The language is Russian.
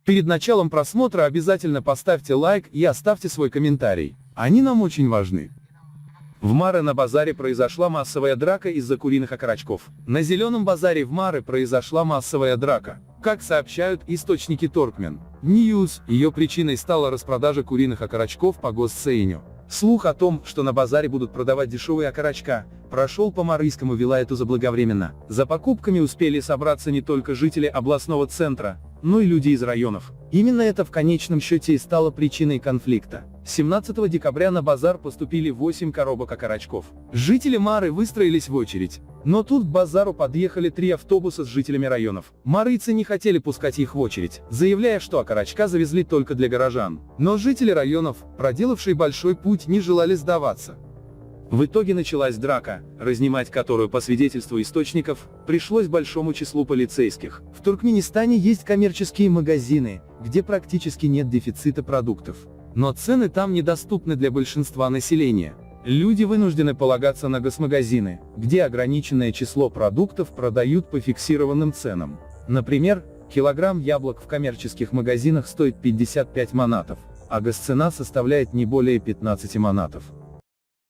Перед началом просмотра обязательно поставьте лайк и оставьте свой комментарий. Они нам очень важны. В Маре на базаре произошла массовая драка из-за куриных окорочков. На Зеленом базаре в Маре произошла массовая драка. Как сообщают источники Торкмен News, ее причиной стала распродажа куриных окорочков по госценю. Слух о том, что на базаре будут продавать дешевые окорочка, прошел по Марийскому вилаяту заблаговременно. За покупками успели собраться не только жители областного центра, но и люди из районов. Именно это в конечном счете и стало причиной конфликта. 17 декабря на базар поступили 8 коробок окорочков. Жители Мары выстроились в очередь. Но тут к базару подъехали 3 автобуса с жителями районов. Марийцы не хотели пускать их в очередь, заявляя, что окорочка завезли только для горожан. Но жители районов, проделавшие большой путь, не желали сдаваться. В итоге началась драка, разнимать которую, по свидетельству источников, пришлось большому числу полицейских. В Туркменистане есть коммерческие магазины, где практически нет дефицита продуктов. Но цены там недоступны для большинства населения. Люди вынуждены полагаться на госмагазины, где ограниченное число продуктов продают по фиксированным ценам. Например, килограмм яблок в коммерческих магазинах стоит 55 манатов, а госцена составляет не более 15 манатов.